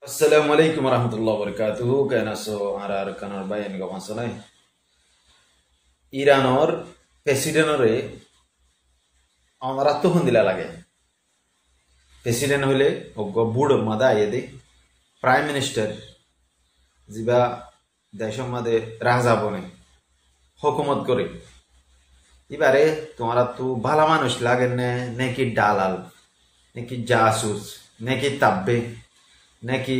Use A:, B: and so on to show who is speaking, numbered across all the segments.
A: Assalamualaikum warahmatullahi wabarakatuh. Kena so arar kanar bayan gawan sonai. Iranor presidenore amara to hundila lage. President hole oggo budo mada ayede prime minister jiba দেশের মধ্যে রাজা বনে হুকুমত করে এবারে তোমারা তো ভালো মানুষ লাগে নাকি দালাল নাকি জাসুস নাকি তাব্বে নাকি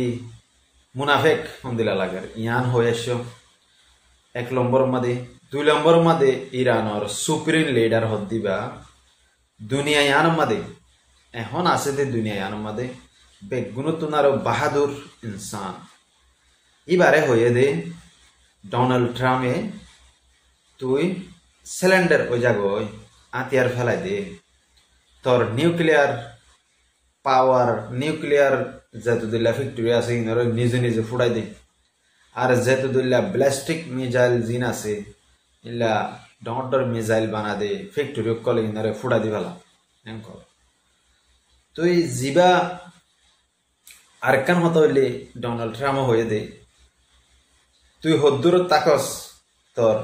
A: মুনাফেক হন্দিলা লাগে ইয়ান হয়েছ এক নম্বর মধ্যে দুই নম্বর মধ্যে ইরানের সুপ্রিম লিডার হদ্দিবা দুনিয়া ইয়ান মধ্যে এখন আছে যে দুনিয়া ইয়ান মধ্যে বেগুনতুনার বাহাদুর ইনসান এবারে হয়ে দে ডোনাল্ড ট্রাম্পে তুই সিলিন্ডার ওই জায়গায় আতিয়ার ফেলাই দে তোর নিউক্লিয়ার পাওয়ার নিউক্লিয়ার যেতুদিল্লা ফ্যাক্টরি আছে ইনারা নিজে নিজে ফুটাই দে আর যেতুদিল্লা ব্যালিস্টিক মিসাইল জিন আছে ইল্লা ডর মিসাইল বানা দে ফ্যাক্টরি কলে ইনারে ফুটা দি ফেলা এনকর তুই জিবা আরকান হতো হইলে ডোনাল্ড ট্রাম্প হয়ে দে তুই হদ্দুর তাকস তোর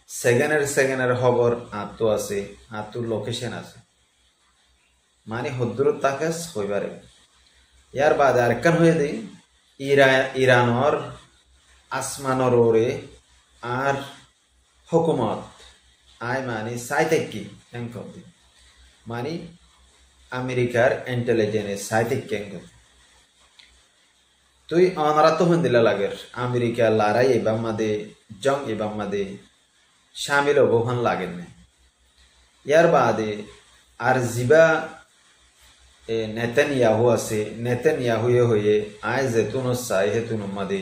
A: সেকেন্ডের খবর আতো আছে আতো লোকেশন আছে মানে হদ্দুর তাকস হইবারে ইয়ার বাদে আরেকখান হয়ে দেই ইরানর আসমানর ওরে আর হুকুমত আই মানে সাইতেকি এঙ্কর দি মানে আমেরিকার ইন্টেলিজেন্স সাইতেকি এঙ্কর তুই অনারা তো হন্দিলা লাগের আমেরিকা লড়াই এবার মাদে জং এবার মাদে শামিল হবহান লাগেন না ইয়ার বাদে আর জিবা নেতানিয়াহু আছে নেতানিয়াহুয়ে হয়ে আয় যেতুন চাই হেতুন মাদে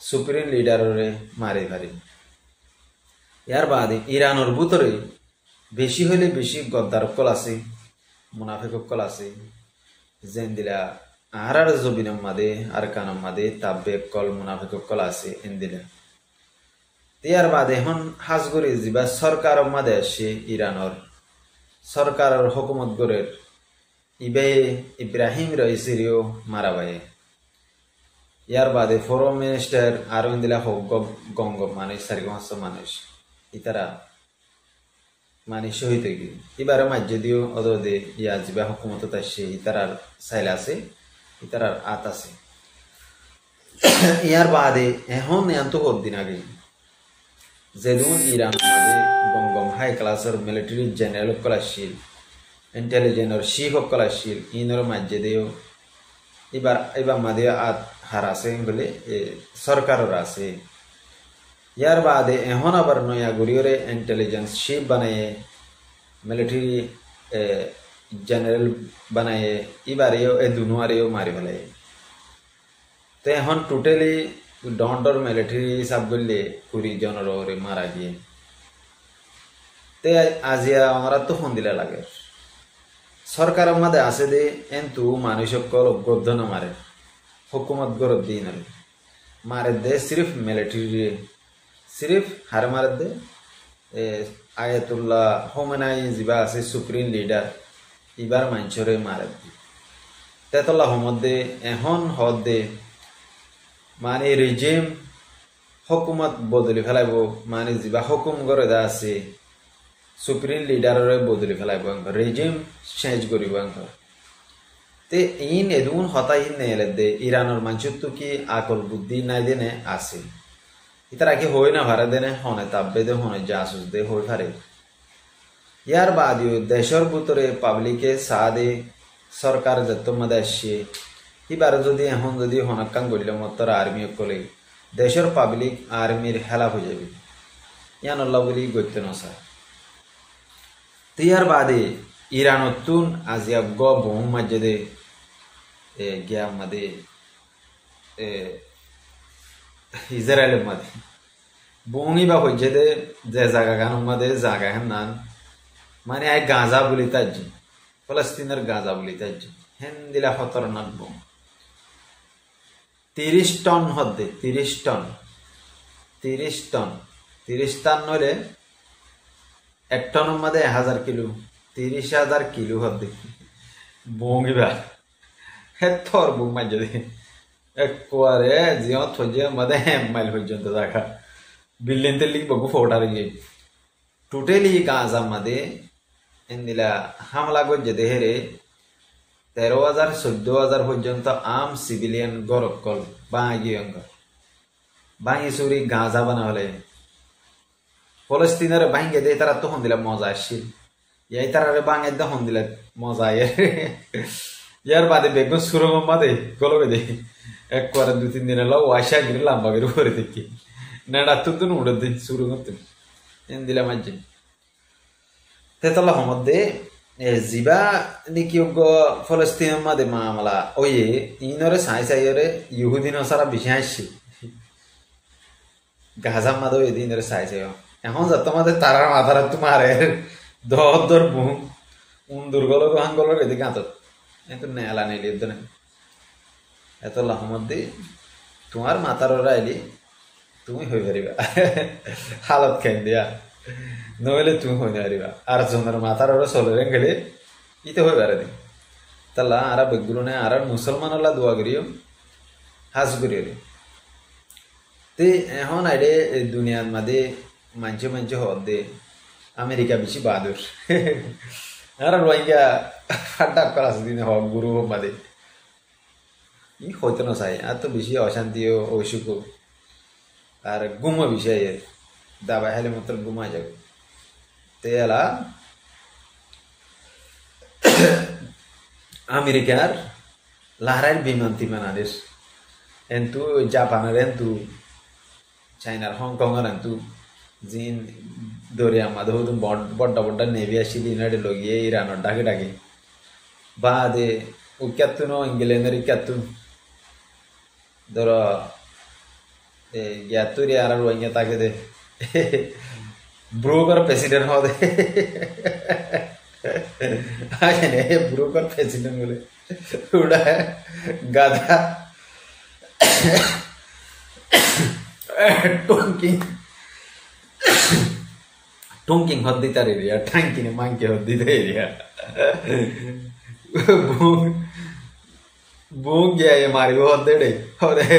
A: সুপ্রিম লিডাররে মারে ভারি ইয়ার বাদে ইরানের ভিতরে বেশি হইলে বেশি গদ্দার কল আছে মুনাফিক কল আছে যেন দিলা আর জবিনম মাদে আর কানম মাদে তাব্বে কল মুনাফিক কল আছে এন্দিলা ইয়ার বাদে এখন হাজগরি জিবা সরকার মাদে আসে ইরানর সরকারের হুকুমত গরের ইবে ইব্রাহিম রইসিরিও মারা বায়ে ইয়ার বাদে ফরেন মিনিস্টার আর ইন্দিলা হোক গঙ্গ মানুষ সারিগঞ্জ মানুষ ইতারা মানে শহীদ হয়ে গিয়ে এবারে মাঝে দিও অদে ইয়া জিবা হুকুমত আসে ইতারার সাইল আছে ইতারার আত আছে ইয়ার বাদে এখন এত দিন আগে যেদিন ইরান মাঝে গঙ্গম হাই ক্লাসের মিলিটারি জেনারেল কলাশীল ইন্টেলিজেন্সর শিখ কলাশীল ইনর মাঝে দিও এবার মাঝে আত হার আছে বলে সরকারের আছে ইয়ার বাদে এখন আবার নয়া গুড়িওরে ইন্টেলিজেন্স শিপ বানায়ে মিলিটারি জেনারেল বানায়ে এবারেও দুনুয়ারেও মারি ফেলায় তো এখন টোটালি ডর মিলিটারি সব করলে 20 জনের ওরে মারা গিয়ে তে আজিয়া আমরা তো ফোন দিলা লাগে সরকারের মধ্যে আছে দে কিন্তু মানুষ সকল গদ্দন মারে হুকুমত গরদ দিন মারে দে সিরিফ মিলিটারি সিরিফ হার মারে দে আয়াতুল্লাহ হোমেনাই জিবা আছে সুপ্রিম লিডার ইবার মানুষরে মারে দি তেতল্লাহ মধ্যে এখন হদ দে মানে রিজিম হুকুমত বদলি ফেলাইব মানে জিবা হুকুম করে দা আছে সুপ্রিম লিডাররে বদলি ফেলাইব রিজিম চেঞ্জ করিব তে ইন এদুন হতা ইন নেলে দে ইরানের মানুষের তো কি আকল বুদ্ধি নাই দেনে আছে ইতারা কি হই না ভারে দেনে হনে তাব্বে দে হনে জাসুস দে হই পারে ইয়ার বাদিও দেশের ভিতরে পাবলিকে সাদে সরকার যত মধ্যে আসছে এবার যদি এখন যদি হনকান করলে মতর আর্মি কলে দেশের পাবলিক আর্মির হেলা হয়ে যাবে ইয়ান আল্লাহ বলি গত্য নসা ইয়ার বাদে ইরানতুন আজিয়া গ বহু মাঝে দে গিয়া মাদে ইসরায়েলের মাঝে বঙ্গি বা হয়েছে দে যে জায়গা গান মাদে জায়গা হেন নান মানে আই গাঁজা বলি তাজ্জি ফলস্তিনের গাঁজা বলি তাজ্জি হেন দিলা খতরনাক বোম 30 টন হদ্দে 30 টন 30 টন নইলে 1 টনের মধ্যে 1000 কিলো 30,000 কিলো হদ্দে বঙ্গিবা হে থর বুক মাঝে একবারে জিও থজে মধ্যে মাইল পর্যন্ত দেখা বিল্ডিং তেলি বগু ফোটার গিয়ে টোটালি গাজাमध्ये এন্দিলা হামলা গজ্জে দেহেরে 13,000 14,000 পর্যন্ত আম সিভিলিয়ান গরকল বাঙি চুরি গাঁজা বানা হলে ফলস্তিনের ভাঙ্গে দিয়ে তারা তখন দিলে মজা আসছিল ইয়াই তারা বাঙের তখন দিলে মজা ইয়ার বাদে বেগুন সুরঙ্গ বাদে গলবে দে একবারে 2-3 দিন এলো ওয়াশা গিরে লাম্বা গিরে করে দেখি নেড়া তুন উড়ে দিন সুরঙ্গ এন দিলাম আজ তেতলা মধ্যে জিবা নিকিয়োগ্য ফলস্তিনের মাদে মামলা ওয়ে ইনরে সাইরে ইহুদিন সারা বেশি আসছে গাজার মাদে এদিনরে সাইছে এখন যত মাদে তারার মাথার তোমার দর বুম দুর্গল হাঙ্গল এদিকে আত এত নেলা নেলি এত লাহমদ্দি তোমার মাথার আইলি তুমি হয়ে পারিবা হালত খেন দিয়া নইলে তুমি হয়ে পারিবা আর জনের মাথার চলে গেলে ইতে হয়ে পারে দিন তাহলে আর বেগুলো নেই আর মুসলমান দোয়া করিও হাজ করিও তে এখন আইডে দুনিয়ার মাঝে মানছে হদ দে আমেরিকা বেশি বাহাদুর আর রোহিঙ্গা ফাড্ডা করা দিন হোক গুরু হোক বাদে ই হইতে না চাই আর তো বেশি অশান্তি অসুখ আর গুমো বিষয় দাবা হেলে মাত্র গুমা যাবে তেলা আমেরিকার লাহার বিমান তিমান আদেশ এন্তু জাপানের এন্তু চাইনার হংকং আর এন্তু জিন দরিয়া মাঝে হতো বড্ডা বড্ডা নেভি আসছিল ইনারে লগিয়ে ইরানের ডাকে বা দে ও ক্যাতুন ইংল্যান্ডের ক্যাতুন ধর গ্যাতুরি আর রোহিঙ্গা তাকে দে ব্রোকার প্রেসিডেন্ট হদে ব্রোকার প্রেসিডেন্ট বলে ওটা গাধা টঙ্কিং হদ্দিতার এরিয়া টাঙ্কিনে মাংকে হদ্দিতা এরিয়া বুং গিয়া মারিব হদ্দেড়ে হরে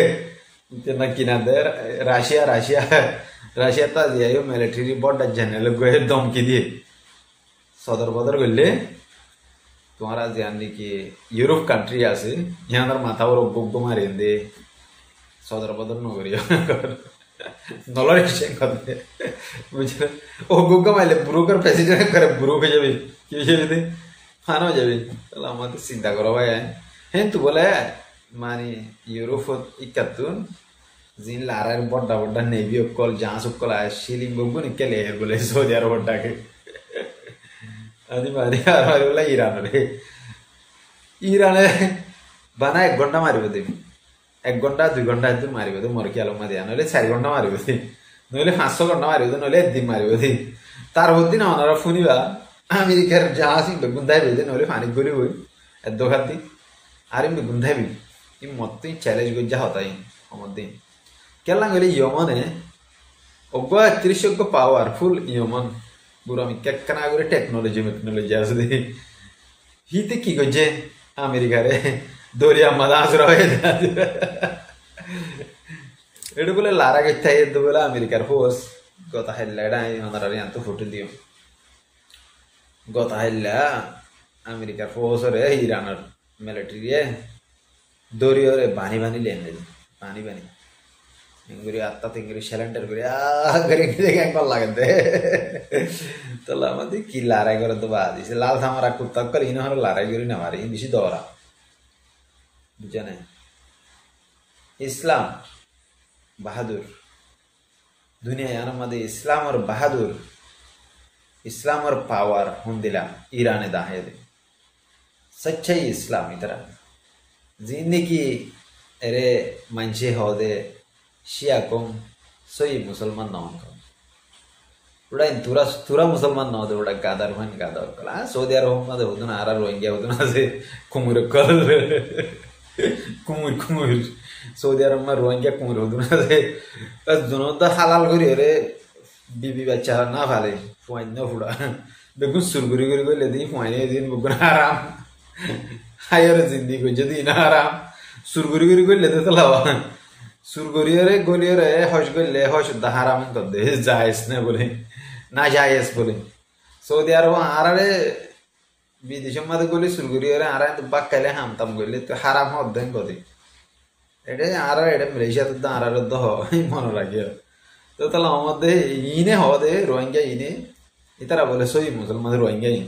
A: কিনা দে রাশিয়া তা দিয়ে মিলিটারি বড় জেনারেল গয়ে দমকি দিয়ে সদর বদর করলে তোমার জানি কি ইউরোপ কান্ট্রি আছে ইহাদের মাথা ওর অজ্ঞ মারি দে সদর বদর নগরী নলরে কথা বুঝলে অজ্ঞ মাইলে ব্রুকার প্রেসিডেন্ট করে ব্রুক হয়ে যাবে কি হয়ে যাবে ফানো যাবে তাহলে আমাদের চিন্তা করো ভাই হ্যাঁ তো বলে মানে ইউরোপ ইকাতুন জিন লারার বড্ডা বড্ডা নেভি অকল জাহাজ অকল শিলিং বলবো নিকেলে বলে সৌদি আরব বড্ডাকে আদি মারি আর বলে ইরানে বানা 1 ঘন্টা মারিব দেবি 1 ঘন্টা 2 ঘন্টা এত মারিব দে মরকি আলমা দিয়া নইলে 4 ঘন্টা মারিব দে নইলে 500 ঘন্টা মারিব দে নইলে একদিন মারিব দে তার হদিন ওনারা শুনিবা আমেরিকার জাহাজ বেগুন্দাই বেদে নইলে পানি গলি হই এত খাতি আর ইম বেগুন্দাই ই মত চ্যালেঞ্জ গজ্জা হতাই আমাদের কেলা গেলে ইয়মনে অজ্ঞ 30 অজ্ঞ পাওয়ারফুল ইয়মন পুরো আমি কেকনা করে টেকনোলজি আছে হিতে কি গজ্জে আমেরিকারে দরিয়া মাদা আসরা হয়ে এটা বলে লারা গেছে বলে আমেরিকার ফোর্স গতা হাইলা এটা ওনারা আনতো ফটো দিও গতা হাইলা আমেরিকার ফোর্স রে ইরানের মিলিটারি দরিয়রে বানি লেন বানি ইংগুরি আত্মা তিঙ্গুরি সিলিন্ডার করে করে দেখে একবার লাগান দে তাহলে আমাদের কি লড়াই করে তো বাদ দিছে লাল থামারা কুত্তা করে ইন হলো লড়াই করি না মারি বেশি দৌড়া বুঝে না ইসলাম বাহাদুর দুনিয়ায় আমাদের ইসলাম আর বাহাদুর ইসলাম আর পাওয়ার হুন দিলাম ইরানে দাহে দে सच्चाई इस्लाम इधर जिंदगी अरे मंचे हो दे शिया कम सोई मुसलमान ना हो उड़ा इन तुरा मुसलमान ना हो दे उड़ा गादर मन गादर कला सऊदी अरब में दे होदना आरा रोहिंग्या होदना से कुमुर कल कुमुर सऊदी अरब में रोहिंग्या कुमुर होदना से बस दोनों दा हलाल करी अरे बीबी बच्चा ना फाले फुआइन ना फुड़ा बेगुन सुरगुरी ले दी फुआइन दिन बुगना आराम हायर जिंदगी को जदी ना आराम সুরগুরি করলে তো লাভা সুরগুরিয়রে গলিয়রে হস করলে হস হারাম করতে জায়েজ না বলে না জায়েজ বলে সৌদি আরব আরারে বিদেশের মধ্যে গলি সুরগুরিয়রে আরা বাক খাইলে হামতাম করলে তো হারাম হদ্দেন করে এটা আর এটা মালয়েশিয়াতে তো আর তো মনে রাখিও তো তাহলে আমাদের ইনে হদে রোহিঙ্গা ইনে ইতারা বলে সই মুসলমান রোহিঙ্গা ইন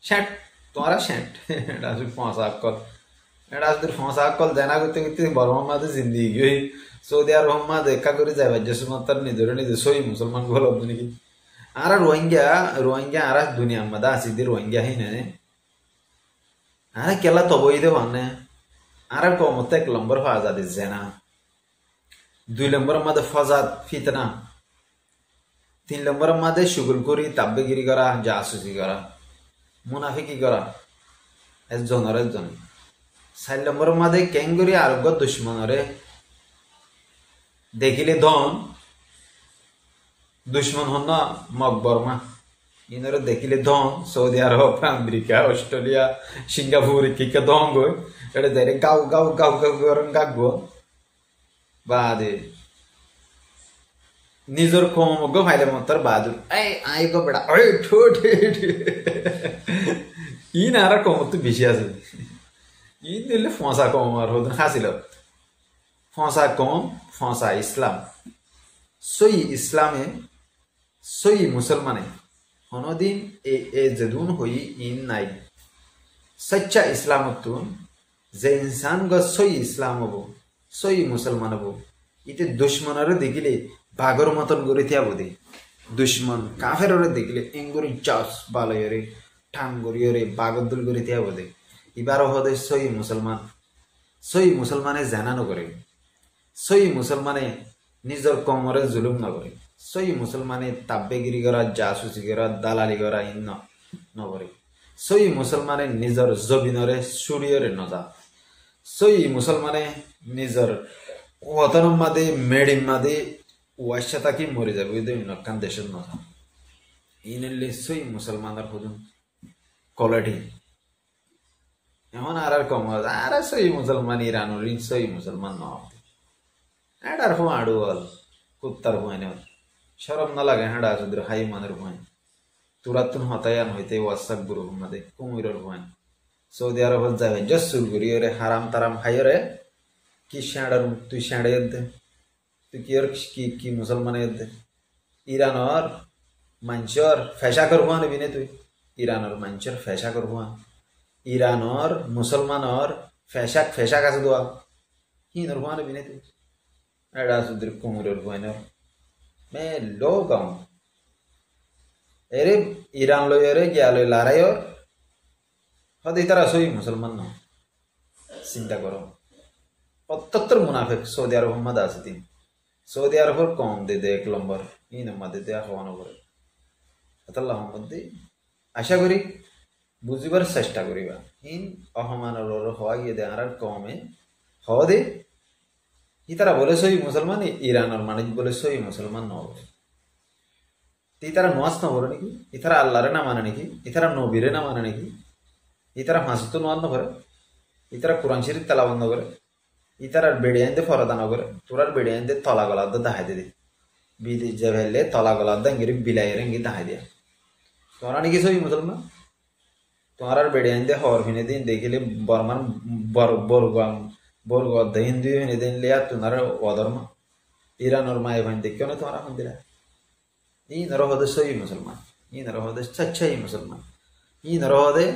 A: শ্যাট তোমারা শ্যাট এটা আসলে ফসা কল এটা আসলে ফসা কল জানা করতে করতে বর্মার মাঝে জিন্দিগি গই সৌদি আরব মা দেখা করে যাবে জসুমাত্তার নিজে সই মুসলমান বল নাকি আর রোহিঙ্গা আর দুনিয়ার মধ্যে আসিদের রোহিঙ্গা হি না আর কেলা তবই দে মানে আর কমতে 1 নম্বর ফাজাদ জেনা 2 নম্বরের মধ্যে ফাজাদ ফিতনা 3 নম্বরের মধ্যে শুগলখুরি তাব্বেগিরি করা জাসুসি করা মুনাফিকি করা একজনের 4 নম্বরের মধ্যে কেঙ্গুরি আরোগ্য দুশ্মনরে দেখিলে ধন দুশ্মন হন না মকবরমা ইনরে দেখিলে ধন সৌদি আরব আমেরিকা অস্ট্রেলিয়া সিঙ্গাপুর কিকে ধন গই এটা দেরে গাও গাও গাও গাও গরম গাগবো বাদে নিজের কমগ ভাইলে মতর বাদু এই আই গো বেড়া ওই ঠোট ইন আর কমত বেশি আছে ইন দিলে ফসা কম আর হতো হাসিল ফসা কম ফসা ইসলাম সই ইসলামে সই মুসলমানে হনদিন এ জদুন হই ইন নাই সচ্চা ইসলামতুন যে ইনসান গ সই ইসলাম হবো সই মুসলমান হবো ইতে দুশ্মনরে দেখিলে বাঘর মতন করে থিয়া বোধে দুশ্মন কাফেররে দেখিলে এঙ্গুরি চাস বালয়রে ঠান গরিয়রে বাগদুল করে থিয়া বোধে এবারও হদে সই মুসলমানে জানানো করে সই মুসলমানে নিজের কমরে জুলুম নকরে সই মুসলমানে তাব্বেগিরি করা জাসুসি করা দালালি করা ইন নকরে সই মুসলমানে নিজের জবিনরে সুরিয়রে নজা সই মুসলমানে নিজের ওতনম মাদে মেডিম মাদে ওয়াশা তাকি মরে যাবে ওই নক্কান দেশের নজা ইনলে সই মুসলমানের হুজুন কোয়ালিটি এখন আর কম আর সই মুসলমান ইরানুর সই মুসলমান ন এটার ফো আড়ু বল কুত্তার ভয় না সরম না লাগে হাঁড়া যদি হাই মানের ভয় তুরাতুন হতায়ান হইতে ওয়াসাক গুরু মাদে কুমিরের ভয় সৌদি আরব যাবে জসুল গুরি রে হারাম তারাম হাইরে কি শ্যাঁড়ার তুই শ্যাঁড়ে দে তুই কি আর কি মুসলমান দে ইরানর মাঞ্চর ফেসা করবো নেবি নে তুই ইরানর মাঞ্চর ফেসা করবো ইরানর মুসলমানর ফেসাক আছে দোয়া হিনর ভয় নেবি নে তুই এটা সুদের কুমিরের ভয় না মে লো গাও এরে ইরান লইরে গিয়া লই লড়াইর হদে তারা সই মুসলমান না চিন্তা করো 75 মুনাফিক সৌদি আরব মধ্যে আছে তিন সৌদি আরবের কম দে 1 নম্বর ইন মধ্যে দেয়া হওয়ানো করে আল্লাহ মধ্যে আশা করি বুঝিবার চেষ্টা করিবা ইন অহমানর হওয়া গিয়ে দে আর কমে হওয়া দে ইতারা বলে সই মুসলমান ইরানের মানুষ বলে সই মুসলমান ন বলে ইতারা নোয়াজ না বলে নাকি ইতারা আল্লাহরে না মানে নাকি ইতারা নবীরে না মানে নাকি ইতারা হাসতো নোয়াজ না করে ইতারা কোরআন শরীফ তালাবন্ধ করে ইতারার বেড়িয়াইন্দে ফরদান করে তোরার বেড়িয়াইন্দে তলা গলাদ দাহাই দে বিদি যে ভেলে তলা গলাদ ইংরি বিলাই রেঙ্গি দাহাই দিয়া তোরা নাকি সই মুসলমান তোমার বেড়িয়াইন্দে হর ভিনে দিন দেখিলে বর্মান বর্গ হিন্দু ভিনে দিন লিয়া তোমার অধর্ম ইরানোর মায়ে ভাই দেখিও না তোমার মন্দিরা ই নরহদে সই মুসলমান ই নরহদে সচ্চাই মুসলমান ই নরহদে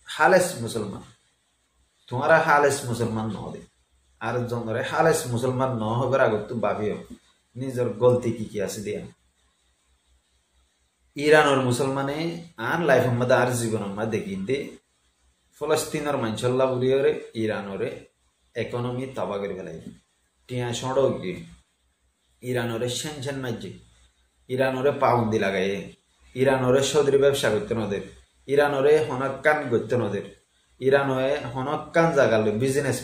A: হালেস মুসলমান তোমারা হালেস মুসলমান নহদে আর জনরে হালেস মুসলমান ন হবার আগত তো ভাবিও নিজের গলতি কি আছে দিয়া ইরানোর মুসলমানে আর লাইফ মধ্যে আর জীবনের মধ্যে দেখিতে ফলস্তিনের মাঞ্চল্লা বলিওরে ইরানোরে ইকোনমি তাবা করে ফেলাই টিয়া সড়ো গিয়ে ইরানোরে সেনছেন মাঝে ইরানোরে পাউন্দি লাগাই ইরানোরে সদরি ব্যবসা করতে নদের ইরানোরে হনকান করতে নদের ইরানোয়ে হনকান জায়গা বিজনেস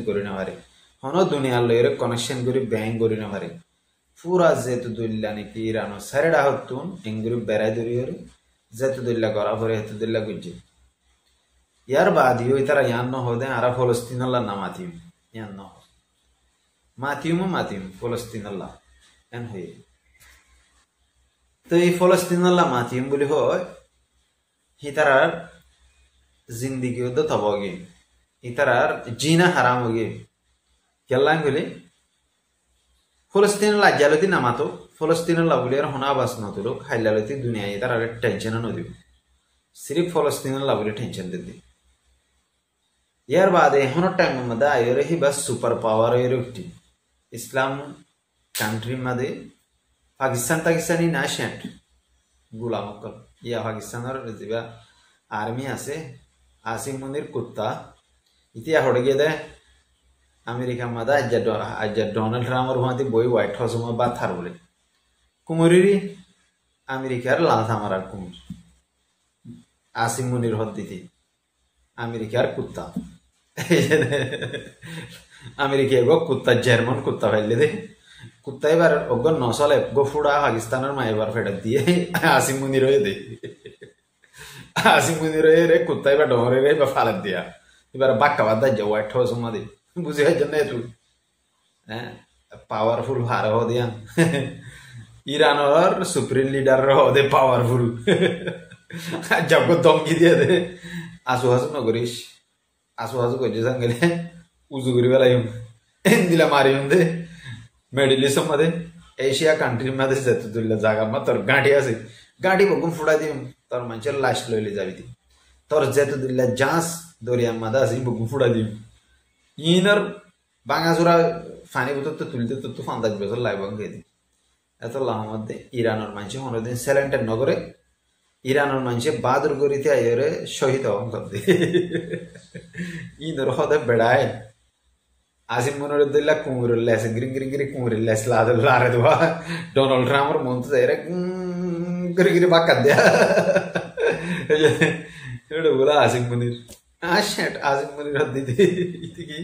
A: করি না পারে হন দুনিয়ার লইরে কানেকশন করি ব্যাংক করি না পারে পুরা যেহেতু দলিলা নাকি ইরানো সারেডা হতুন এঙ্গুরি বেড়াই দরিয়রে যেহেতু দলিলা করা পরে হেতু দলিলা গুজে ইয়ার বাদিও তারা ইয়ান ন হদে আর ফলস্তিনল্লা নামাতি ইয়ান ন মাতিম ফলস্তিন আল্লাহ এন হয়ে তো এই ফলস্তিন আল্লাহ মাতিম বলি হয় হিতারার জিন্দিগি তো তবগে হিতারার জিনা হারাম হগে কেল্লাং বলে ফলস্তিন আল্লাহ জালতি নামাতো ফলস্তিন আল্লাহ বলি আর হনা বাস নতুলো খাইলালতি দুনিয়ায় তার টেনশন নদীব সিরিফ ফলস্তিন আল্লাহ বলে টেনশন দিদি ইয়ার বাদে এখনো টাইম মধ্যে আয়রে হি বাস সুপার পাওয়ার এর একটি ইসলাম কান্ট্রি মধ্যে পাকিস্তানি না শেন্ট গোলাম অকল ইয়া পাকিস্তানের যা আর্মি আছে আসিম মনির কুত্তা ইতিয়া হড়ে গিয়ে দেয় আমেরিকা মধ্যে আজ ডোনাল্ড ট্রাম্পের মধ্যে বই হোয়াইট হাউস বা থার বলে কুমুরিরি আমেরিকার লাল থামার কুমুর আসিম মনির হদ্দিতি আমেরিকার কুত্তা আমেরিকা গো কুত্তা জার্মান কুত্তা ফেললে দে কুত্তা এবার অজ্ঞ নসলে গো ফুড়া পাকিস্তানের মা এবার ফেরত দিয়ে আসিম মুনির হয়ে দে আসিম মুনির হয়ে রে কুত্তা এবার ডমরে রে বা ফালত দিয়া এবার বাক্কা বাদ যা হোয়াইট হাউস মাদি বুঝে হয় জন্য একটু হ্যাঁ পাওয়ারফুল ভার হ দিয়া ইরানের সুপ্রিম লিডার হদে পাওয়ারফুল জব দমকি দিয়ে দে আসু হাসু নগরিস আসু হাসু কইছে সাঙ্গেলে উজু করি বেলাইম দিলা মারিম দে মিডল ইস্ট মধ্যে এশিয়া কান্ট্রির মধ্যে যেতে তুললে জায়গা মা তোর গাঁঠি আছে গাঁঠি বকুম ফুড়াই দিম তোর মানুষের লাশ লইলে যাবি দি তোর যেতে দিল্লা জাঁস দরিয়ার মাদা আছে বকুম ফুড়াই দিম ইনার বাঙাচোরা ফানি বোতল তো তুলতে তো ৫০ বছর লাগবে খেয়ে দিই এত লাহ মধ্যে ইরানের মানুষ অন্যদিন স্যালেন্টের নগরে ইরানের মানুষে বাদর করিতে আইরে শহীদ হন করতে ইনর হদে বেড়ায় আসিম মনের দিল্লা কুমুরের লেস গিরি কুমুরের লেস লারে দেওয়া ডোনাল্ড ট্রাম্পের মন তো যাই গিরি বাক্কা দেয়া এটা বলা আসিম মনির শেট আসিম মনির দিদি কি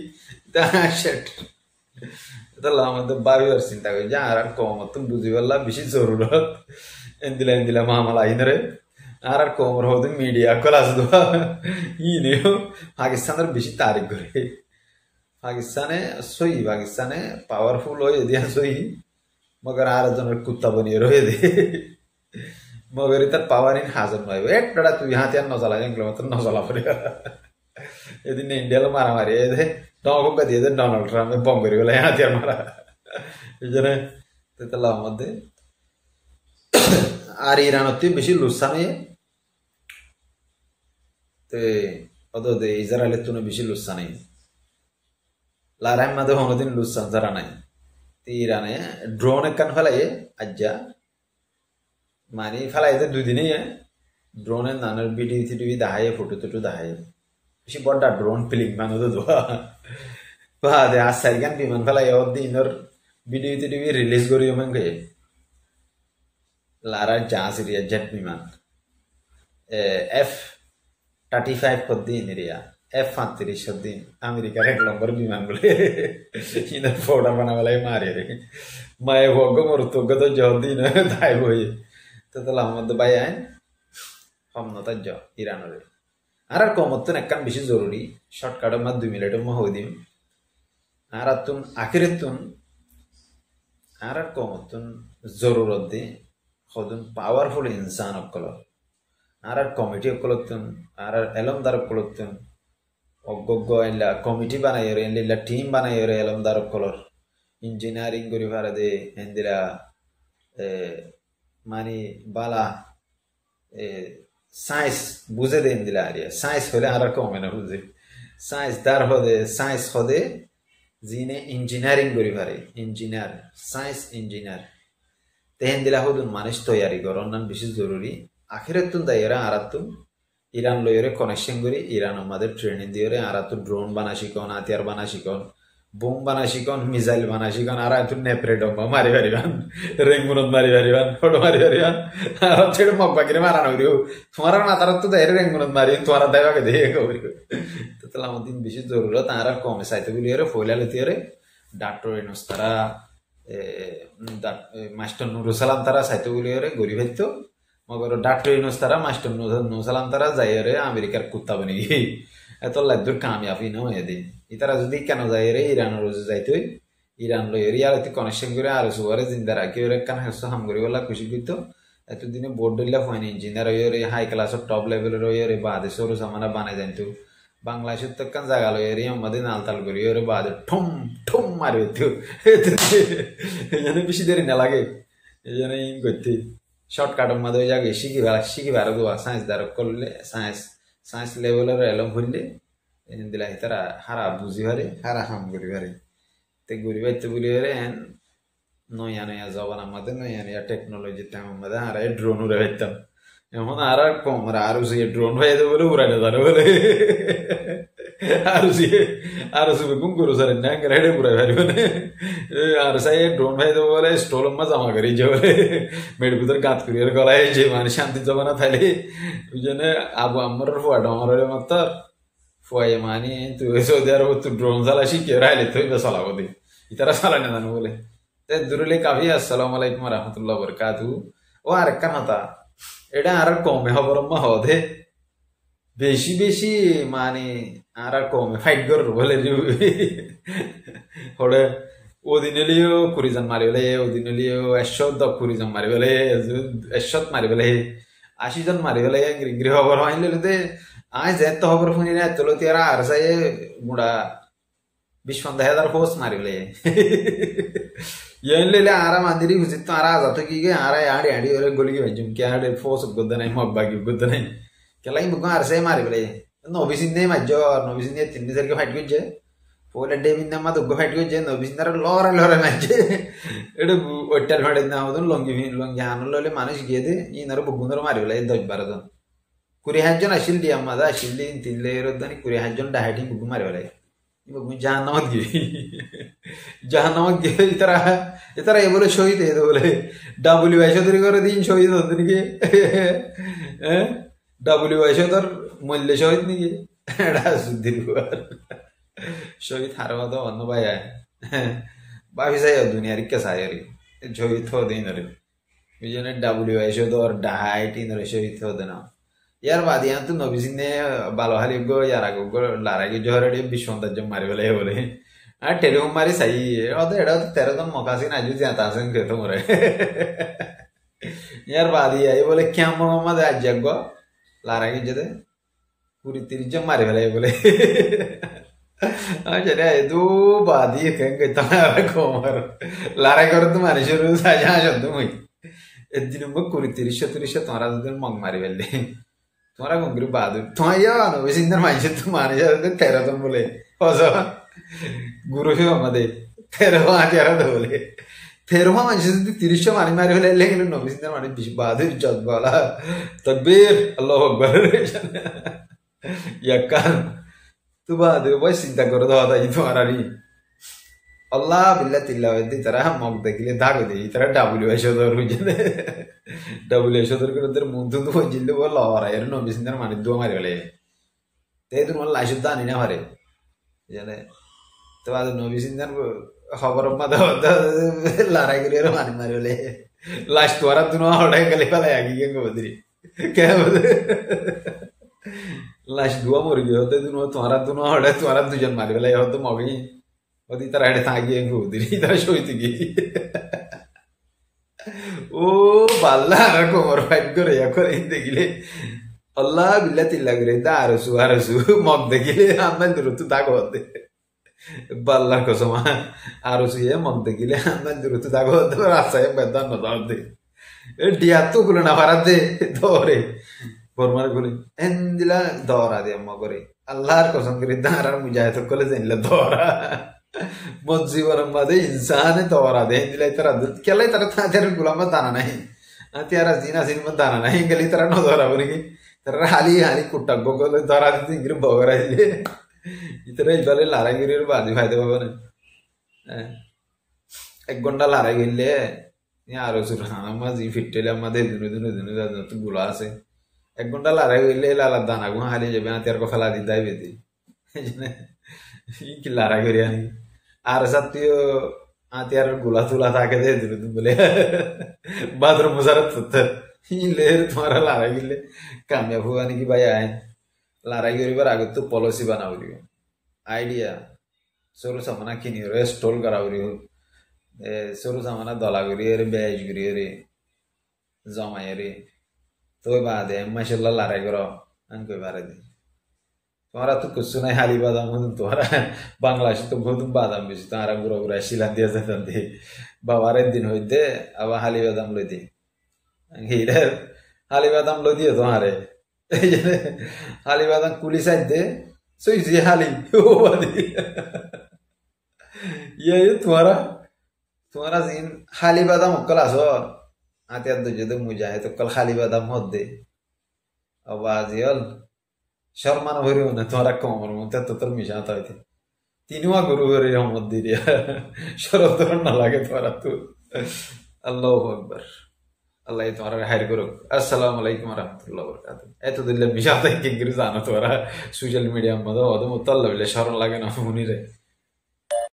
A: শেট এটা আমাদের বাড়ির চিন্তা করি যে আর কম তুমি বুঝি পারলা বেশি জরুরত এন্দিলা মামালা আইনরে আর কমর হতে মিডিয়া কলাস দেওয়া ইনেও পাকিস্তানের বেশি তারিখ করে পাকিস্তানে পাওয়ারফুল হয়ে দিয়া সই মগর আর জনের কুত্তা বনিয়ে রয়ে দে মগর তার পাওয়ার ইন হাজার নয় একটা তুই হাতে আর নজলা এগুলো মাত্র নজলা পড়ে এদিন ইন্ডিয়ালো মারামারি এ দে টঙ্কা দিয়ে দে ডোনাল্ড ট্রাম্পে বম করে গেলে হাতে আর মারা এই জন্য তেতালার মধ্যে আর ইরানত বেশি লুচ্ছা নেই তে অত ইসরায়েলের তুনে বেশি লুচ্ছা নেই লারাইম মাদে হনদিন লুচ্ছান যারা নাই ইরানে ড্রোন একখান ফেলাই আজ্জা মানে ফেলাইতে ২ দিনেই ড্রোনের নানার ভিডিও টিভি দেখায় ফটো টটো দেখায় বেশি বড়টা ড্রোন ফিলিং মানুষ দোয়া দে আজ ৪ গান বিমান ফেলাই দিনের ভিডিও টিভি রিলিজ করি গে লারার জাহাজ এরিয়া জেট বিমান F-35 দিন এরিয়া F-35 দিন আমেরিকার ১ নম্বর বিমান বলে ইনার ফোটা বানাবেলাই মারে রে মায়ে ভোগ মরুতজ্ঞ তো যদিন তাই বই তো আমাদের ভাই আইন সম্মতার জ ইরানের আর কমতন একখান বেশি জরুরি শর্টকাটের মধ্যে ২ মিনিটের মধ্যে হয়ে দিম আর তুন আখিরে তুন আর কমতন জরুরত দি হদুন পাওয়ারফুল ইনসান অকল আর কমিটি অকলতুন আর এলমদার অকলতুন অজ্ঞ এলা কমিটি বানাই এলা টিম বানাই এলমদার অকলর ইঞ্জিনিয়ারিং করি পারে দে এন্দিরা মানে বালা সায়েন্স বুঝে দেন দিলা আরিয়া সায়েন্স হলে আর কমে না বুঝে সায়েন্স দার হদে সায়েন্স হদে জিনে ইঞ্জিনিয়ারিং করি পারে ইঞ্জিনিয়ার সায়েন্স ইঞ্জিনিয়ার তেহেন দিলা হদুন মানুষ তৈয়ারি কর অন্যান বেশি জরুরি আখিরাতুন দাইরা আরাতুন ইরান লইরে কানেকশন করি ইরান আমাদের ট্রেনিং দিয়ে আরাতুন ড্রোন বানা শিকন হাতিয়ার বানা শিকন বোম বানা শিকন মিসাইল বানা শিকন আর তুন নেপরে ডম্বা মারি পারিবান রেঙ্গুনত মারি পারিবান ফটো মারি পারিবান আর ছেড়ে মব্বাকিরে মারানো করিও তোমার মাথার তো দেয় রেঙ্গুনত মারি তোমার দেবাকে দেখে করি তো তাহলে আমাদের বেশি জরুরত আর কমে চাইতে বলি ফয়লালে দিয়ে ডাক্তার ইনুস তারা মাস্টার নুরুল সালাম তারা চাইতে বলি গরিব হইতো মগর ডাক্তার ইনুস তারা মাস্টার নুরুল সালাম তারা যাই আমেরিকার কুত্তা বনি এত লাদ্দুর কামিয়াবি ন এদিন ইতারা যদি কেন যায় রে ইরানের রোজে যাইতে ইরান লই আর এত কানেকশন করে আর সুবারে জিন্দা রাখি ওরে কান হেস হাম করি বলা খুশি করতো এতদিনে বোর্ড দিলা হয়নি ইঞ্জিনিয়ার হয়ে রে হাই ক্লাসের টপ লেভেলের হয়ে রে বাদে সরু সামানা বানাই জানতো বাংলাদেশের তো কান জায়গা লই রে আমাদের নালতাল করি ওরে বাদে ঠুম ঠুম মারি তো এই জন্য বেশি দেরি না লাগে এই জন্য ইন করতে শর্টকাটের মাঝে ওই জায়গায় শিখিবার দোয়া সায়েন্স দ্বারা করলে সায়েন্স লেভেলের এলম হইলে দিলা তারা হারা বুঝি পারে হারা হাম করি পারে তে ঘুরি বাইতে বলি রে নয়া নয়া জবান আমাদের নয়া নয়া টেকনোলজি তেমন আমাদের আর ড্রোন উড়ে পাইতাম এখন আর কম আর ড্রোন ভাই বলে উড়াই না জানো বলে আর গুম করো স্যার না হেডে উড়াই পারিব না আর সাই ড্রোন ভাই দেবো বলে স্টোল মা জমা করি যে বলে মেড ভিতর গাত করিয়ার গলায় যে মানে শান্তি জমানা থাইলে ওই জন্য আবু আমার ফুয়াটা আমার মাত্র ফুয়াই মানি তুই সৌদি আরব তুই ড্রোন চালা শিখে রাইলে তুই চালাবো দি ইতারা চালাই না জানো বলে দুরুলে কাভি আসসালামু আলাইকুম রহমতুল্লাহ বরকাতু ও আর একটা কথা এটা আর কমে হবর মা হদে বেশি বেশি মানে আর কমে ফাইট করবো বলে হলে ওদিনলিও কুড়িজন মারি বলে ওদিনলিও 110 মারি বলে 100 মারি বলে 80 মারি বলে গৃহ খবর হইলে আজ যেত খবর শুনি না তোলো তিয়ারা আর চাই মুড়া 20-50 পোস্ট মারি বলে ಏನ್ ಲೇಲೆ ಆರಾಮ ಅಂದಿರಿ ಹುಸಿತ್ತು ಆರ ಜೊತೆಗೆ ಆರ ಆಡಿ ಆಡಿ ಅವರ ಗೊಲಿಗೆ ಜುಮ್ಕೆ ಆಡಿ ಫೋಸ್ ಗೊದ್ದನೆ ಮಬ್ಬಾಗಿ ಗೊದ್ದನೆ ಕೆಲ ಹಿಂಗ್ ಅರಸೆ ಮಾರಿ ಬಲೆ ನೋಬಿಸಿಂದೆ ಮಜ್ಜೋ ನೋಬಿಸಿಂದೆ ತಿಂಡಿ ಸರಿಗೆ ಫೈಟ್ ಗುಜ್ಜೆ ಪೋಲೆ ಡೇ ಬಿಂದ ಮದ ಉಗ್ಗ ಫೈಟ್ ಗುಜ್ಜೆ ನೋಬಿಸಿಂದರ ಲೋರ ಲೋರ ಮಜ್ಜೆ ಎಡು ಒಟ್ಟಲ್ ಮಾಡಿದ ನಾವು ಲೊಂಗಿ ಆನಲ್ಲೋಲೆ ಮಾನಸ್ ಗೇದೆ ಈನರ ಬುಗ್ಗುಂದರ ಮಾರಿ ಬಲೆ ದೊಜ್ ಬಾರದು ಕುರಿ ಹಜ್ಜನ ಅಶಿಲ್ದಿ ಅಮ್ಮದ ಅಶಿಲ್ದಿ ತಿನ್ಲೆ ಇರೋದನಿ ಕುರಿ ಹಜ್ಜನ ಡಾಹಟಿ ಬುಗ್ಗು ಮಾರಿ ಬಲೆ জাহান্নামত গিয়ে জাহান্নামত গিয়ে ইতারা এ বলে শহীদ এ বলে WISO তৈরি করে দিন শহীদ হতো নাকি WISO তোর মূল্য শহীদ নাকি এটা সুদ্দির শহীদ হার মতো অন্য ভাই ভাবি চাই দুনিয়ার কে চাই আর শহীদ হতে নরে ওই জন্য WISO তোর ডাহাইটি নরে শহীদ হতে না ইয়ার বাদ ইয়ান তো নবী সিং নে ভালো হালি গো ইয়ার আগে গো লারাগে জহরে বিশ্বন্তাজ মারি বলে বলে আর টেলিফোন মারি চাই অত এটা 13 জন মকাসিন আজু জাতা আছেন কে তোমরে ইয়ার বাদ ইয়াই বলে ক্যাম মোহাম্মদ আজ্জাগ গো লারাগে যেতে 20-30 জন মারি বলে আচ্ছা রে দু বাদি কেঙ্গে তারা কোমর লারাগে করে তো মারি শুরু সাজা শব্দ মই এদিন মো 20-30 তোমরা মগ মারি ফেললে তোমরা গঙ্গির বাদুর তোমায় জানো বেশিদিন মানুষের তো মানে 13 জন বলে গুরু আমাদের 13 বলে 13 মানুষের যদি 30 মারি মারি ফেলে লেগে নবীদের মানে বাদুর জজ বলা তকবীর আল্লাহু আকবার ইয়াকান তো বাদুর বয়স চিন্তা করে দেওয়া তাই তোমার আরই আল্লাহ বিল্লাহ তিল্লাহ তারা মগ দেখলে দাগ দেয় তারা WISO ধর বুঝে WISO ধর করে ওদের মুন্থু তো জিল্লে বল ওরা এর নবিসিন্দার মানে দুয়া মারি বলে তাই তোমার লাইসুদ আনি না পারে জানে তো আজ নবিসিন্দার খবর মাদা লড়াই করে মারি মারি বলে লাশ তোরা দুনো হড়াই গেলে ফেলে আগে গিয়ে বদরি কে লাশ দুয়া মরে গিয়ে হতে দুনো হড়াই তোরা দুজন মারি বলে হতো মগি ওদি তারা হেঁটে থাকিয়ে ঘুরি তারা সইতে গিয়ে ও বাল্লা আর কোমর ফাইট করে করে দেখিলে আল্লাহ বিল্লাহ তিল্লা করে আরসু মগ দেখিলে আমার দূরত্ব দাগ হতে বাল্লার কসমা আরসু মগ দেখিলে আমার দূরত্ব দাগ হতে রাস্তায় বেদান নদে ডিয়া তো গুলো না পারাতে ধরে বর্মার গুলি এন দিলা দৌড়া দিয়ে আম্মা করে আল্লাহর কসম করে দাঁড়ার মুজাহিদ করলে জানলে দৌড়া জীবনের মাঝে ইনসানে দৌড়া দেয় দিলাই তারা কেলাই তারা তাদের গুলাম দানা নাই তারা জিনা সিনেমা দানা নাই গেলি তারা ন দৌড়াবো নাকি তারা হালি কুটা গলে দৌড়া দিতে ইংরে বগরা দিলে ইতারা ইবালে লড়াইগিরির বাদি ফাইতে পাবো না 1 ঘন্টা লড়াই গেলে আরো আমার জি ফিটলে আমাদের দিনে গুলো আছে 1 ঘন্টা লড়াই গেলে লালার দানা গু হারিয়ে যাবে আতিয়ার কো ফেলা দিতে বেদি কি লড়াই করি আনি আর সাথীয় আতিয়ার গুলা তুলা থাকে দে বলে বাথরুম মুজারত লের তোমারা লড়াই গেলে কামিয়াব हुआ नहीं कि भाई आए লড়াই করিবার আগত তো পলিসি বানাব দিব আইডিয়া সরু সামানা কিনি রে স্টল করা করি সরু সামানা দলা করি রে বেজ করি রে জমাই রে তো বাদে মাসাল্লাহ লড়াই কর আন কই বারে দি তোমরা তো কিছু নাই হালি বাদাম হতো তোমরা বাংলাদেশে তো বহুত বাদাম বেশি তোমরা গুড়া গুড়া শিলা দিয়ে যেতাম দি বাবার দিন হইতে আবার হালি বাদাম লই দি হিরে হালি বাদাম লই দিয়ে তোমারে এই যে হালি বাদাম কুলি সাইড দে সই যে হালি ও বাদি ये तुम्हारा तुम्हारा जिन खाली बादाम कल आसो आते आते जो तो मुझे है तो कल खाली बादाम होत दे अब आज यार शर्मान भरी होना तुम्हारा कमर मुझे तो तर मिशा था इतने तीनों गुरु भरी हम मत दी रिया शरत तो ना लगे तुम्हारा तू अल्लाह अकबर अल्लाह तुम्हारा हायर करो अस्सलाम वालेकुम रहमतुल्लाह वबरकातुहू ऐतो दिल्ली मिशा था कि इंग्लिश आना तुम्हारा सोशल मीडिया में तो मुतल्लब ले शरण लगे ना मुनी रे